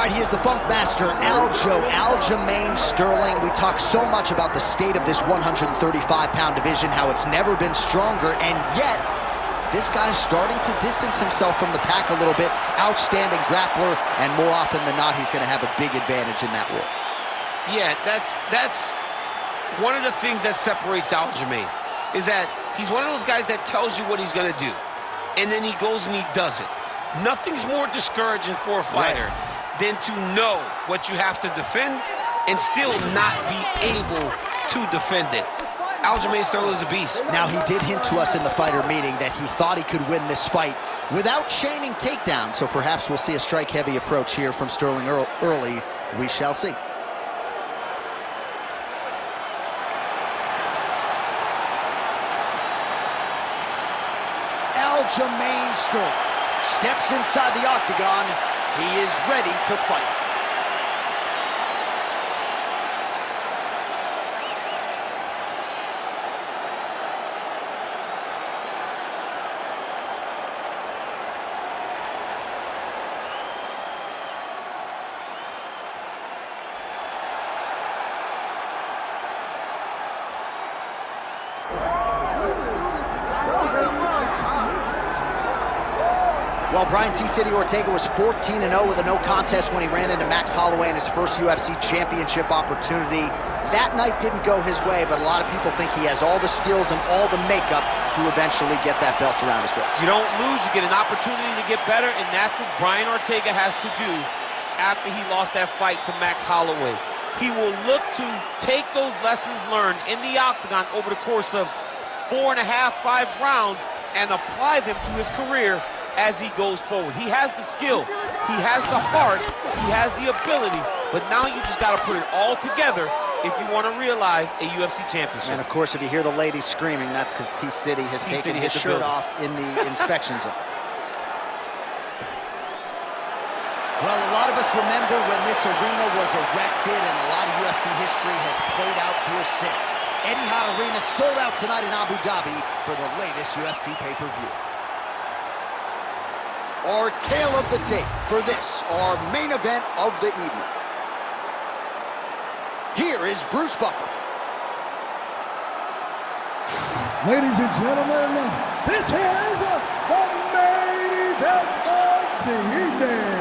All right, he is the Funk Master, Aljamain Sterling. We talk so much about the state of this 135-pound division, how it's never been stronger, and yet this guy's starting to distance himself from the pack a little bit. Outstanding grappler, and more often than not, he's going to have a big advantage in that war. Yeah, that's one of the things that separates Aljamain, is that he's one of those guys that tells you what he's going to do, and then he goes and he does it. Nothing's more discouraging for a fighter than to know what you have to defend and still not be able to defend it. Aljamain Sterling is a beast. Now, he did hint to us in the fighter meeting that he thought he could win this fight without chaining takedowns, so perhaps we'll see a strike-heavy approach here from Sterling early. We shall see. Aljamain Sterling steps inside the octagon. He is ready to fight. Well, Brian T-City Ortega was 14-0 with a no contest when he ran into Max Holloway in his first UFC championship opportunity. That night didn't go his way, but a lot of people think he has all the skills and all the makeup to eventually get that belt around his waist. You don't lose, you get an opportunity to get better, and that's what Brian Ortega has to do after he lost that fight to Max Holloway. He will look to take those lessons learned in the octagon over the course of 4.5, 5 rounds and apply them to his career as he goes forward. He has the skill, he has the heart, he has the ability, but now you just got to put it all together if you want to realize a UFC championship. And of course, if you hear the ladies screaming, that's because T-City has taken his shirt off in the inspection zone. Well, a lot of us remember when this arena was erected, and a lot of UFC history has played out here since. Etihad Arena sold out tonight in Abu Dhabi for the latest UFC pay-per-view. Our tale of the tape for this, our main event of the evening. Here is Bruce Buffer. Ladies and gentlemen, this is the main event of the evening.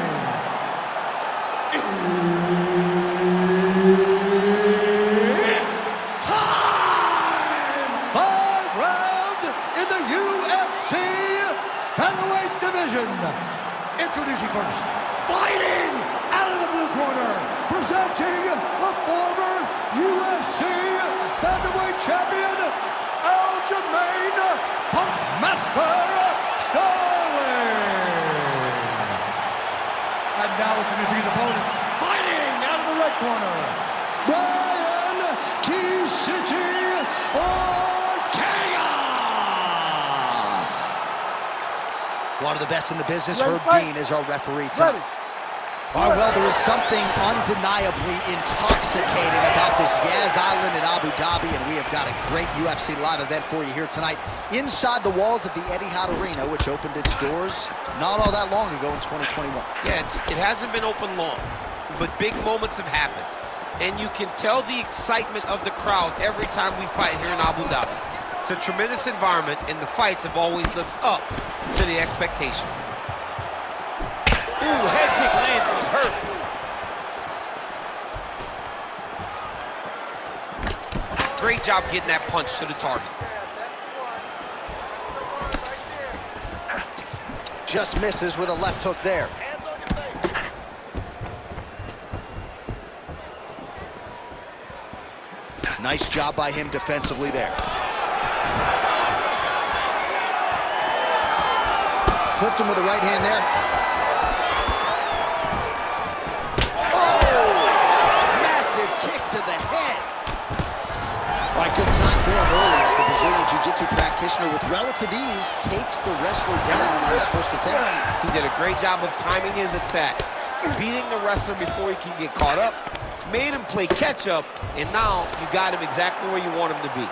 It's time! 5 rounds in the UFC featherweight division. Introducing first, fighting out of the blue corner, presenting the former UFC featherweight champion, Aljamain Funk Master Sterling. And now introducing his opponent, fighting out of the red corner, Brian T-City Ortega. One of the best in the business, Herb Dean, is our referee tonight. All right, well, there is something undeniably intoxicating about this Yas Island in Abu Dhabi, and we have got a great UFC live event for you here tonight inside the walls of the Etihad Arena, which opened its doors not all that long ago in 2021. Yeah, it hasn't been open long, but big moments have happened. And you can tell the excitement of the crowd every time we fight here in Abu Dhabi. It's a tremendous environment, and the fights have always lived up to the expectation. Ooh, head kick lands, was hurt. Great job getting that punch to the target. Just misses with a left hook there. Nice job by him defensively there. Clipped him with the right hand there. Oh! Massive kick to the head. All right, good sign for him early as the Brazilian Jiu-Jitsu practitioner with relative ease takes the wrestler down on his first attempt. He did a great job of timing his attack, beating the wrestler before he can get caught up, made him play catch-up, and now you got him exactly where you want him to be.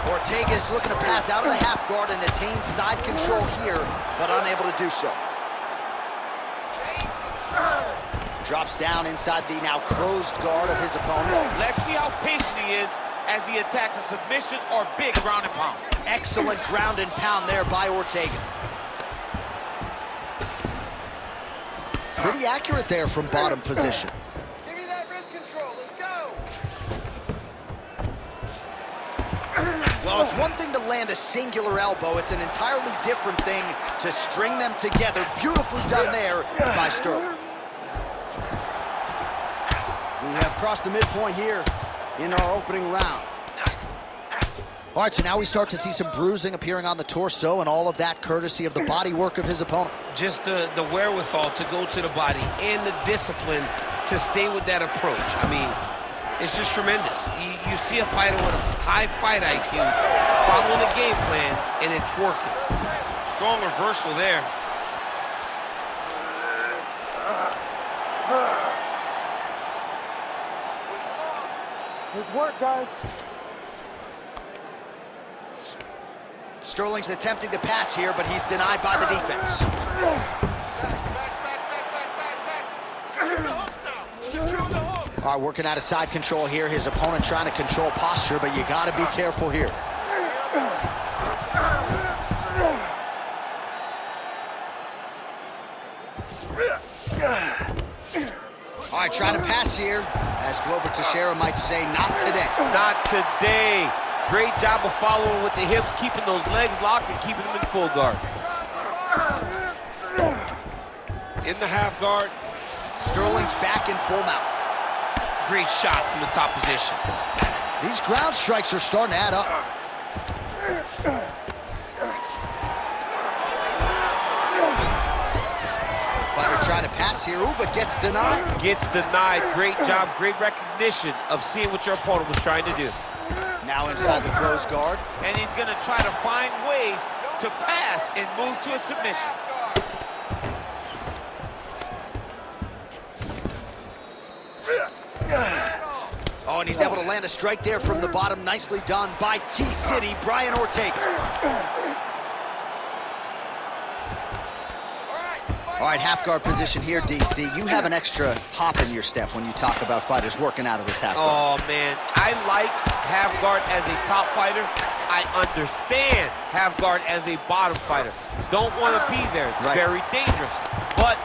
Ortega is looking to pass out of the half guard and attain side control here, but unable to do so. Drops down inside the now closed guard of his opponent. Let's see how patient he is as he attacks a submission or big ground and pound. Excellent ground and pound there by Ortega. Pretty accurate there from bottom position. Give me that wrist control. Let's go. Well, it's one thing to land a singular elbow. It's an entirely different thing to string them together. Beautifully done there by Sterling. We have crossed the midpoint here in our opening round. All right, so now we start to see some bruising appearing on the torso, and all of that courtesy of the body work of his opponent. Just the wherewithal to go to the body and the discipline to stay with that approach. I mean, it's just tremendous. You see a fighter with a high fight IQ following the game plan, and it's working. Strong reversal there. Good work, guys. Sterling's attempting to pass here, but he's denied by the defense. All right, working out of side control here. His opponent trying to control posture, but you got to be careful here. All right, trying to pass here, as Glover Teixeira might say, not today. Not today. Great job of following with the hips, keeping those legs locked and keeping them in full guard. In the half guard. Sterling's back in full mount. Great shot from the top position. These ground strikes are starting to add up. Fighter trying to pass here, ooh, but gets denied. Gets denied. Great job, great recognition of seeing what your opponent was trying to do. Now inside the closed guard. And he's going to try to find ways to pass and move to a submission. Oh, and he's able to land a strike there from the bottom. Nicely done by T-City, Brian Ortega. All right, half guard position here, DC. You have an extra hop in your step when you talk about fighters working out of this half guard. Oh, man. I like half guard as a top fighter. I understand half guard as a bottom fighter. Don't want to be there. It's right. Very dangerous. But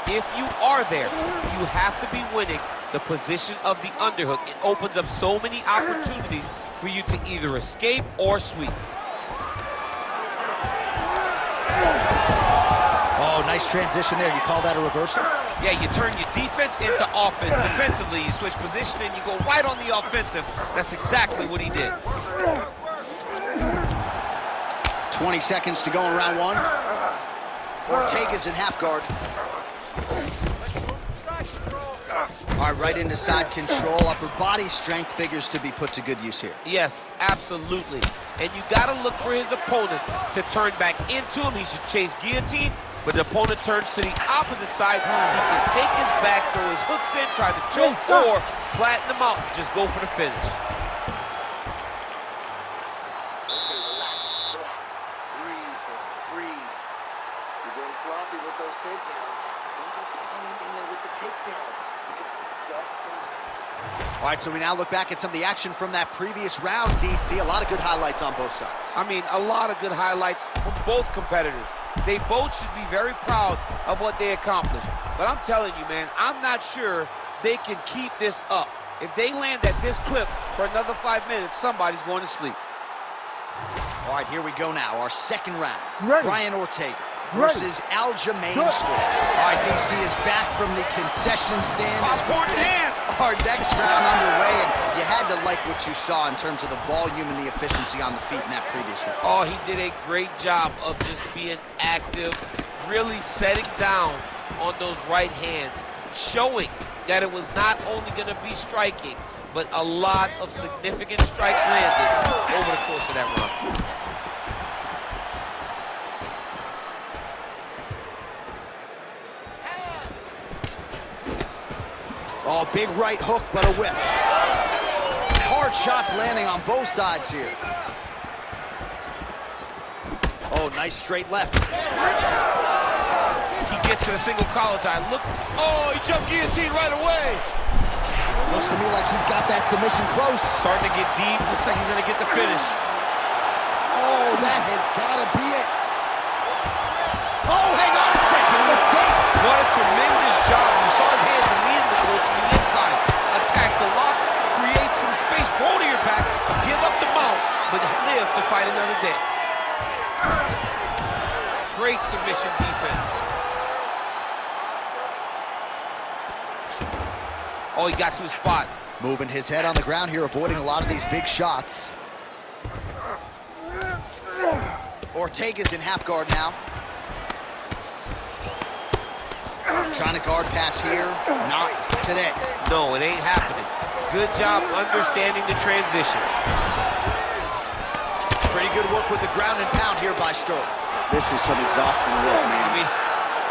if you are there, you have to be winning the position of the underhook. It opens up so many opportunities for you to either escape or sweep. Oh, nice transition there. You call that a reversal? Yeah, you turn your defense into offense. Defensively, you switch position and you go right on the offensive. That's exactly what he did. 20 seconds to go in round one. Ortega's in half guard. All right, right into side control. Upper body strength figures to be put to good use here. Yes, absolutely. And you got to look for his opponent to turn back into him. He should chase guillotine, but the opponent turns to the opposite side. He can take his back, throw his hooks in, try to choke, or flatten him out and just go for the finish. Okay, relax. Breathe, breathe. You're getting sloppy with those takedowns. Don't go piling in there with the takedown. You got to set those. All right, so we now look back at some of the action from that previous round, DC. A lot of good highlights on both sides. I mean, a lot of good highlights from both competitors. They both should be very proud of what they accomplished. But I'm telling you, man, I'm not sure they can keep this up. If they land at this clip for another 5 minutes, somebody's going to sleep. All right, here we go now. Our second round. Ready. Brian Ortega versus Aljamain. All right, DC is back from the concession stand as we get our next round underway, and you had to like what you saw in terms of the volume and the efficiency on the feet in that previous round. Oh, he did a great job of just being active, really setting down on those right hands, showing that it was not only going to be striking, but a lot of significant strikes landed over the course of that round. Oh, big right hook, but a whiff. Hard shots landing on both sides here. Oh, nice straight left. He gets to the single collar tie. Look, oh, he jumped guillotine right away. Looks to me like he's got that submission close. Starting to get deep. Looks like he's gonna get the finish. Oh, that has gotta be it. Oh, hang on a second, he escapes. What a tremendous job. You saw his hands immediately go to the inside. Attack the lock, create some space, roll to your back, give up the mount, but live to fight another day. Great submission defense. Oh, he got to his spot. Moving his head on the ground here, avoiding a lot of these big shots. Ortega's in half guard now. Trying to guard pass here. Not today. No, it ain't happening. Good job understanding the transitions. Pretty good work with the ground and pound here by Sterling. This is some exhausting work, man. I mean,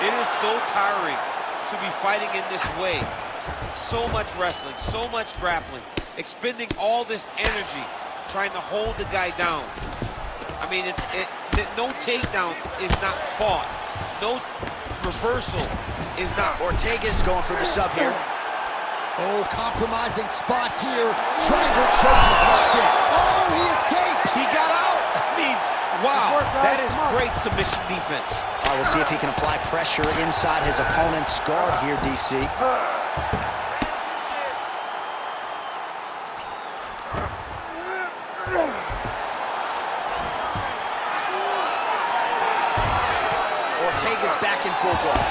it is so tiring to be fighting in this way. So much wrestling, so much grappling, expending all this energy, trying to hold the guy down. I mean, no takedown is not fought. No reversal is not. Ortega's going for the sub here. Oh, compromising spot here. Triangle choke is locked in. Oh, he escapes. He got out. I mean, wow, that is great submission defense. All right, we'll see if he can apply pressure inside his opponent's guard here, DC. Ortega's back in full guard.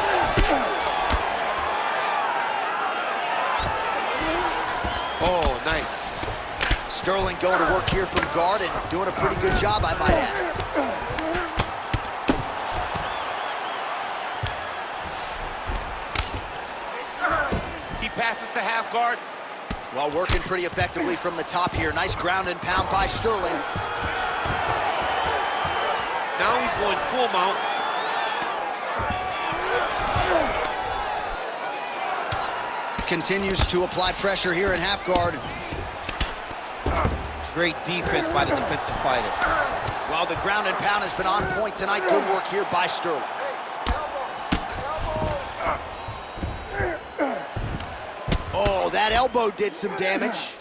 Oh, nice. Sterling going to work here from guard and doing a pretty good job, I might add. He passes to half guard. Well, working pretty effectively from the top here. Nice ground and pound by Sterling. Now he's going full mount. Continues to apply pressure here in half guard. Great defense by the defensive fighter. While the ground and pound has been on point tonight, good work here by Sterling. Oh, that elbow did some damage.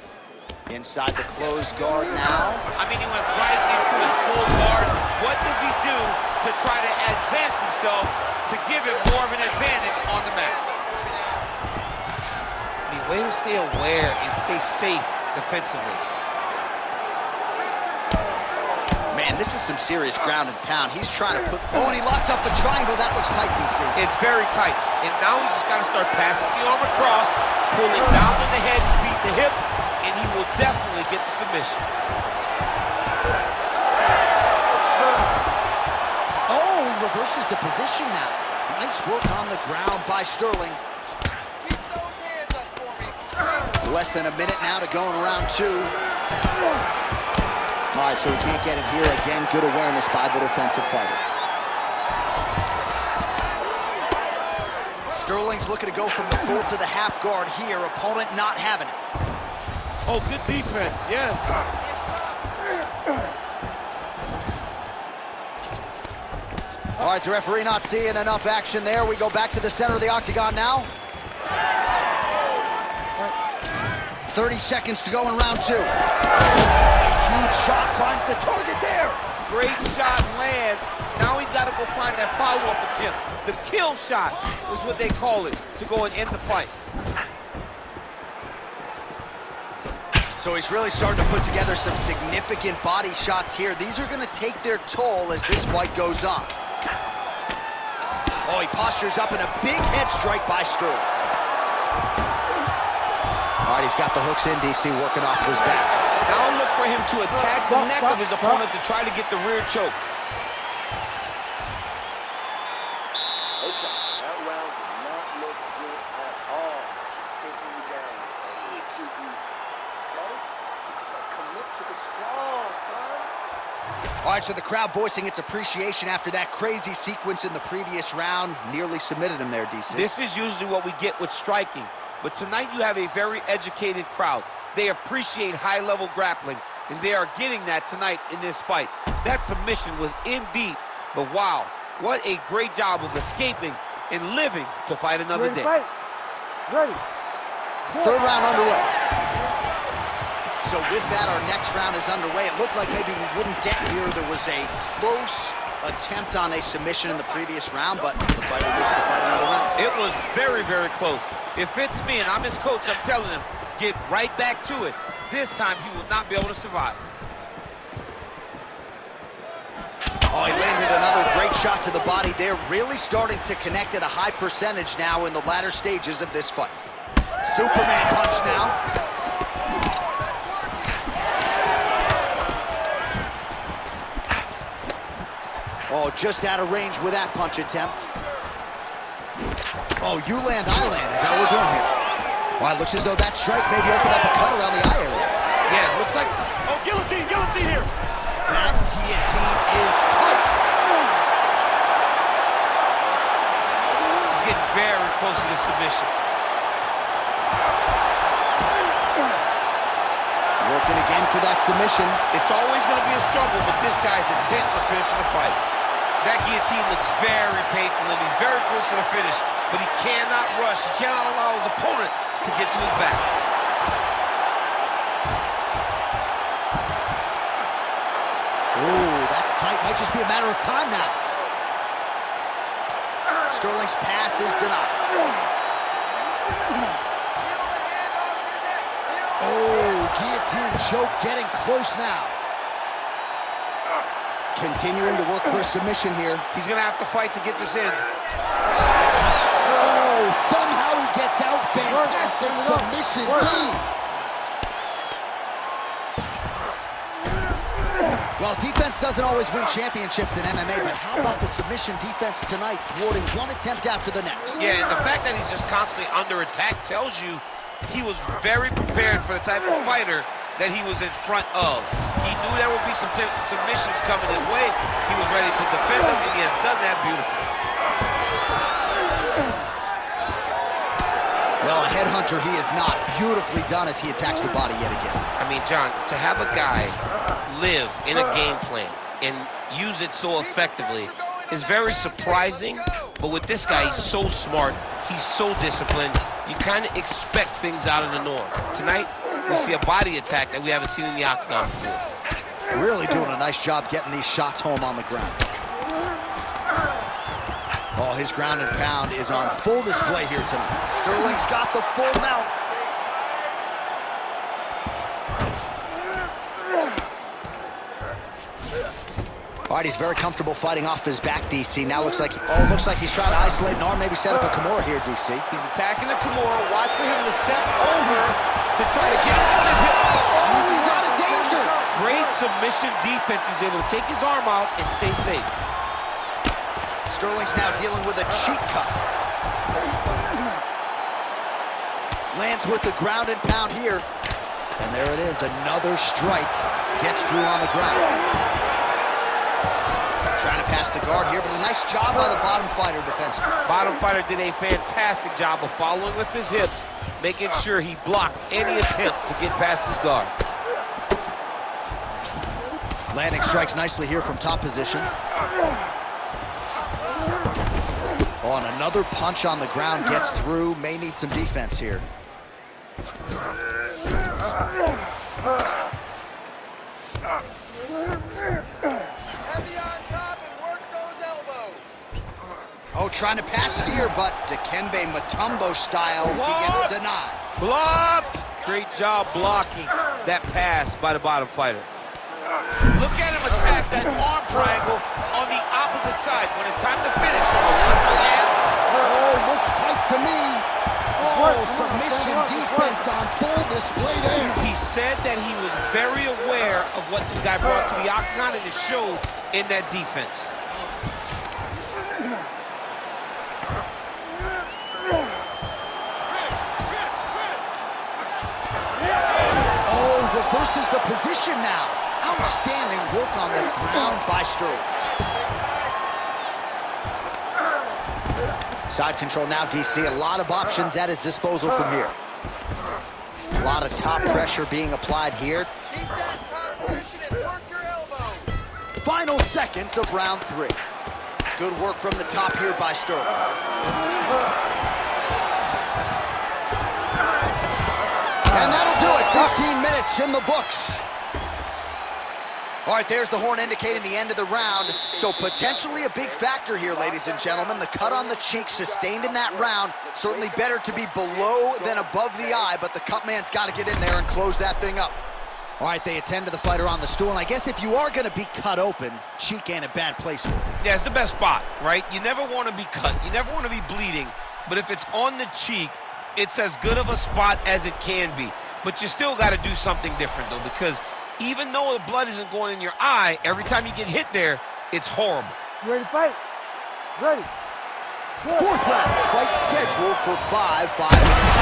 Inside the closed guard now. I mean, he went right into his full guard. What does he do to try to advance himself to give him more of an advantage on the mat? I mean, way to stay aware and stay safe defensively. Man, this is some serious ground and pound. He's trying to put... Oh, and he locks up a triangle. That looks tight, DC. It's very tight. And now he's just got to start passing the arm across, pulling down on the head, beat the hips, and he will definitely get the submission. Oh, he reverses the position now. Nice work on the ground by Sterling. Keep those hands up for me. Less than a minute now to go in round two. All right, so he can't get it here. Again, good awareness by the defensive fighter. Sterling's looking to go from the full to the half guard here. Opponent not having it. Oh, good defense, yes. All right, the referee not seeing enough action there. We go back to the center of the octagon now. 30 seconds to go in round two. Huge shot finds the target there. Great shot lands. Now he's got to go find that follow-up attempt. The kill shot is what they call it, to go and end the fight. So he's really starting to put together some significant body shots here. These are going to take their toll as this fight goes on. Oh, he postures up in a big head strike by Sterling. All right, he's got the hooks in, DC, working off of his back. Now look for him to attack the neck of his opponent to try to get the rear choke. Okay, that round did not look good at all. He's taking you down way too easy. Okay? You gotta commit to the sprawl, son. All right, so the crowd voicing its appreciation after that crazy sequence in the previous round. Nearly submitted him there, DC. This is usually what we get with striking. But tonight you have a very educated crowd. They appreciate high-level grappling, and they are getting that tonight in this fight. That submission was in deep, but wow, what a great job of escaping and living to fight another day. Ready. Third round underway. So with that, our next round is underway. It looked like maybe we wouldn't get here. There was a close attempt on a submission in the previous round, but the fighter lives to fight another round. It was very, very close. If it's me and I'm his coach, I'm telling him, get right back to it. This time, he will not be able to survive. Oh, he landed another great shot to the body there. Really starting to connect at a high percentage now in the latter stages of this fight. Superman punch now. Oh, just out of range with that punch attempt. Oh, you land, I land. Is that what we're doing here? Well, it looks as though that strike maybe opened up a cut around the eye area. Yeah, looks like... Oh, guillotine here! That guillotine is tight. He's getting very close to the submission. Working again for that submission. It's always going to be a struggle, but this guy's intent on finishing the fight. That guillotine looks very painful, and he's very close to the finish, but he cannot rush. He cannot allow his opponent to get to his back. Ooh, that's tight. Might just be a matter of time now. Sterling's pass is denied. Oh, guillotine choke getting close now. Continuing to work for a submission here. He's going to have to fight to get this in. Oh, somehow he gets out. Fantastic submission, D. Well, defense doesn't always win championships in MMA, but how about the submission defense tonight, thwarting one attempt after the next? Yeah, and the fact that he's just constantly under attack tells you he was very prepared for the type of fighter that he was in front of. He knew there would be some submissions coming his way. He was ready to defend them, and he has done that beautifully. Well, a headhunter he is not. Beautifully done as he attacks the body yet again. I mean, John, to have a guy live in a game plan and use it so effectively is very surprising, but with this guy, he's so smart, he's so disciplined, you kind of expect things out of the norm. Tonight, we see a body attack that we haven't seen in the octagon before. Really doing a nice job getting these shots home on the ground. Oh, his ground and pound is on full display here tonight. Sterling's got the full mount. All right, he's very comfortable fighting off his back, DC. Now looks like he's trying to isolate an arm, maybe set up a Kimura here, DC. He's attacking the Kimura. Watch for him to step over to try to get him on his hip. Oh, he's out of danger. Great submission defense. He's able to take his arm out and stay safe. Sterling's now dealing with a cheek cut. Lands with the ground and pound here. And there it is, another strike. Gets through on the ground. Trying to pass the guard here, but a nice job by the bottom fighter defensively. Bottom fighter did a fantastic job of following with his hips, making sure he blocked any attempt to get past his guard. Landing strikes nicely here from top position. Oh, and another punch on the ground gets through. May need some defense here. Oh, trying to pass here, but Dikembe Mutombo style, he gets denied. Blocked! Great job blocking that pass by the bottom fighter. Look at him attack that arm triangle on the opposite side. When it's time to finish, oh, looks tight to me. Oh, submission defense on full display there. He said that he was very aware of what this guy brought to the octagon, and it showed in that defense. Reverses the position now. Outstanding work on the ground by Sterling. Side control now, DC. A lot of options at his disposal from here. A lot of top pressure being applied here. Keep that top position and work your elbows. Final seconds of round 3. Good work from the top here by Sterling. And that'll do it. 15 minutes in the books. All right, there's the horn indicating the end of the round. So potentially a big factor here, ladies and gentlemen. The cut on the cheek sustained in that round. Certainly better to be below than above the eye, but the cut man's got to get in there and close that thing up. All right, they attend to the fighter on the stool, and I guess if you are going to be cut open, cheek ain't a bad place for it. Yeah, it's the best spot, right? You never want to be cut. You never want to be bleeding. But if it's on the cheek, it's as good of a spot as it can be. But you still got to do something different, though, because even though the blood isn't going in your eye, every time you get hit there, it's horrible. You ready to fight? Ready. Good. Fourth round, fight scheduled for 5 minutes.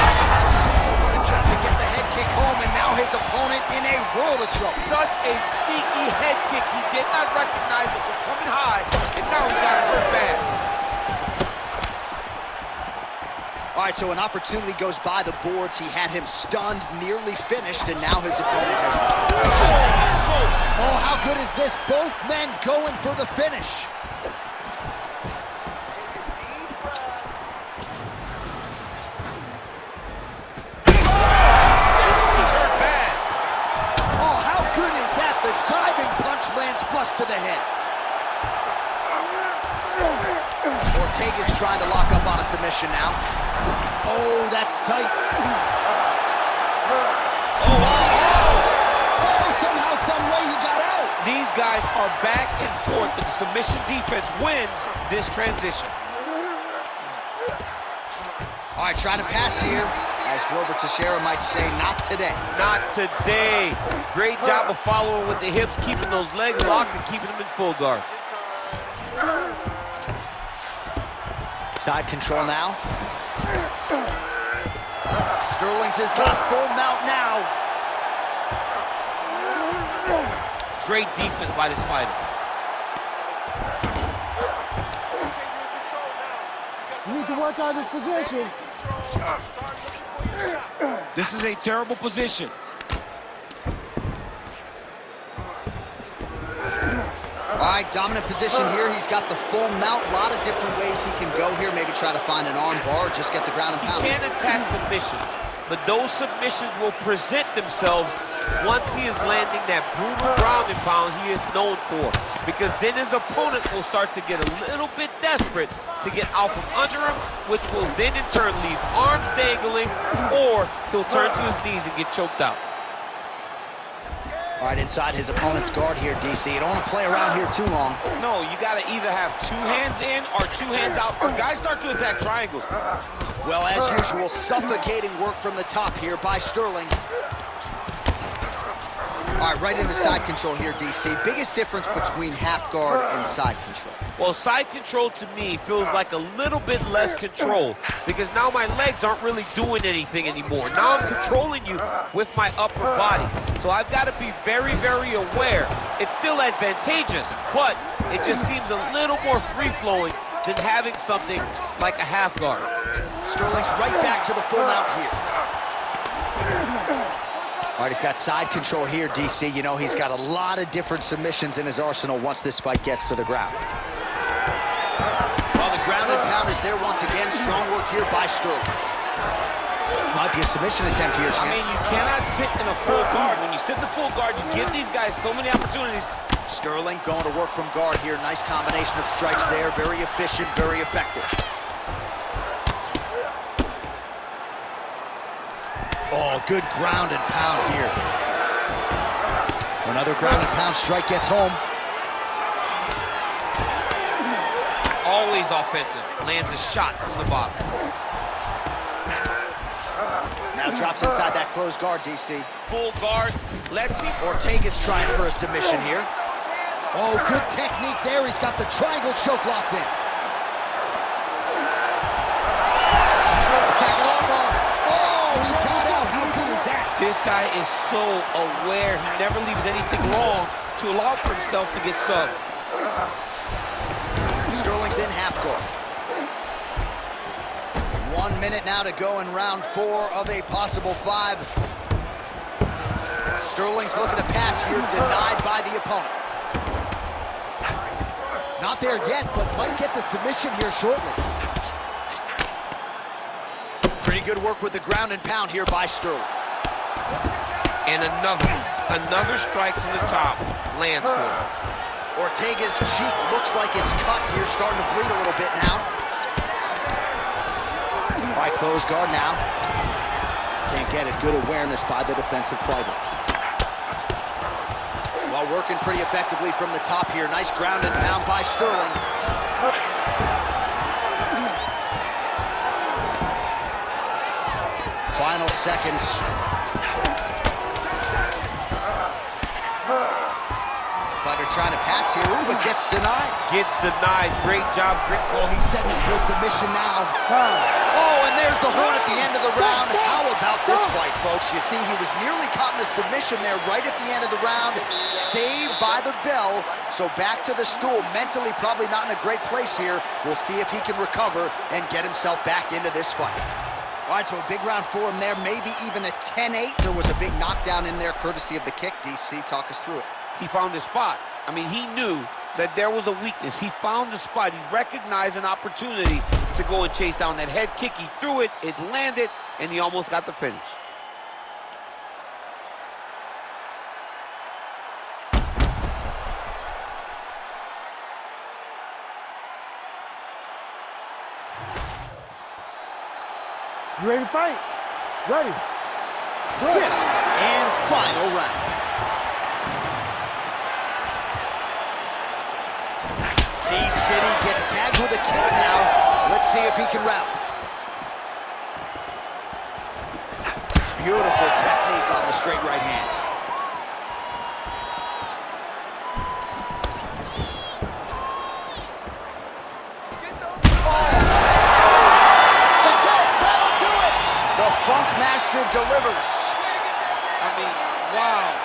Trying to get the head kick home, and now his opponent in a world of trouble. Such a sneaky head kick. He did not recognize it was coming high, and now he's got it hurt bad. All right, so an opportunity goes by the boards. He had him stunned, nearly finished, and now his opponent has... Holy smokes! Oh, how good is this? Both men going for the finish. To the head. Ortega's trying to lock up on a submission now. Oh, that's tight. Oh, wow. Oh, somehow, some way he got out. These guys are back and forth, but the submission defense wins this transition. All right, trying to pass here. As Glover Teixeira might say, not today. Not today. Great job of following with the hips, keeping those legs locked and keeping them in full guard. Side control now. Sterling's has got full mount now. Great defense by this fighter. You need to work on this position. This is a terrible position. All right, dominant position here. He's got the full mount. A lot of different ways he can go here. Maybe try to find an arm bar or just get the ground and pound. He can't attack submissions, but those submissions will present themselves once he is landing that brutal ground and pound he is known for. Because then his opponent will start to get a little bit desperate to get out from under him, which will then in turn leave arms dangling, or he'll turn to his knees and get choked out. All right, inside his opponent's guard here, DC. You don't want to play around here too long. No, you got to either have 2 hands in or 2 hands out, or guys start to attack triangles. Well, as usual, suffocating work from the top here by Sterling. All right, right into side control here, DC. Biggest difference between half guard and side control? Well, side control to me feels like a little bit less control because now my legs aren't really doing anything anymore. Now I'm controlling you with my upper body. So I've got to be very, very aware. It's still advantageous, but it just seems a little more free-flowing than having something like a half guard. Sterling's right back to the full mount here. All right, he's got side control here, DC. You know, he's got a lot of different submissions in his arsenal once this fight gets to the ground. Well, the ground and pound is there once again. Strong work here by Sterling. Might be a submission attempt here, Champ. I mean, you cannot sit in a full guard. When you sit in the full guard, you give these guys so many opportunities. Sterling going to work from guard here. Nice combination of strikes there. Very efficient, very effective. Oh, good ground and pound here. Another ground and pound strike gets home. Always offensive. Lands a shot from the bottom. Now drops inside that closed guard, DC. Full guard. Let's see. Ortega's trying for a submission here. Oh, good technique there. He's got the triangle choke locked in. Attack it over. Oh, he got out. How good is that? This guy is so aware. He never leaves anything long to allow for himself to get subbed. Sterling's in half guard. 1 minute now to go in round 4 of a possible 5. Sterling's looking to pass here, denied by the opponent. Not there yet, but might get the submission here shortly. Pretty good work with the ground and pound here by Sterling. And another strike from the top lands for him. Ortega's cheek looks like it's cut here, starting to bleed a little bit now. All right, close guard now. Can't get it. Good awareness by the defensive fighter. Well, working pretty effectively from the top here. Nice ground and pound by Sterling. Final seconds. Fighter trying to pass here, ooh, but gets denied. Gets denied. Great job. Oh, he's setting up for a submission now. Oh, and there's the horn at the end of the round. How about this fight, folks? You see, he was nearly caught in a submission there right at the end of the round. Saved by the bell. So back to the stool. Mentally probably not in a great place here. We'll see if he can recover and get himself back into this fight. All right, so a big round for him there, maybe even a 10-8. There was a big knockdown in there, courtesy of the kick. DC, talk us through it. He found his spot. I mean, he knew that there was a weakness. He found the spot. He recognized an opportunity to go and chase down that head kick. He threw it, it landed, and he almost got the finish. You ready to fight? Ready. Fifth and final round. T-City gets tagged with a kick now. Let's see if he can rout. Beautiful technique on the straight right hand. Funk Master delivers. I mean, wow.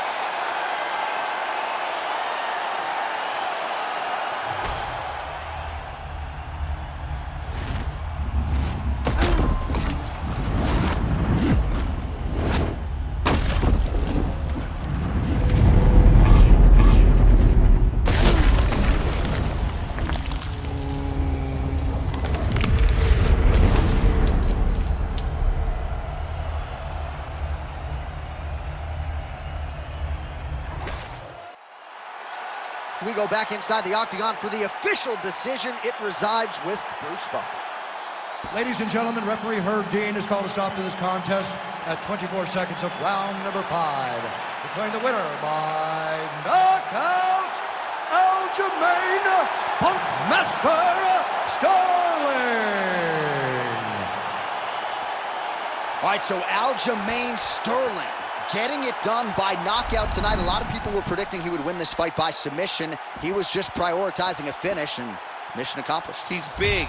We go back inside the octagon for the official decision. It resides with Bruce Buffer. Ladies and gentlemen, referee Herb Dean has called a stop to this contest at 24 seconds of round number 5. Declaring the winner by knockout, Aljamain Punk Master Sterling. All right, so Aljamain Sterling getting it done by knockout tonight. A lot of people were predicting he would win this fight by submission. He was just prioritizing a finish, and mission accomplished. He's big.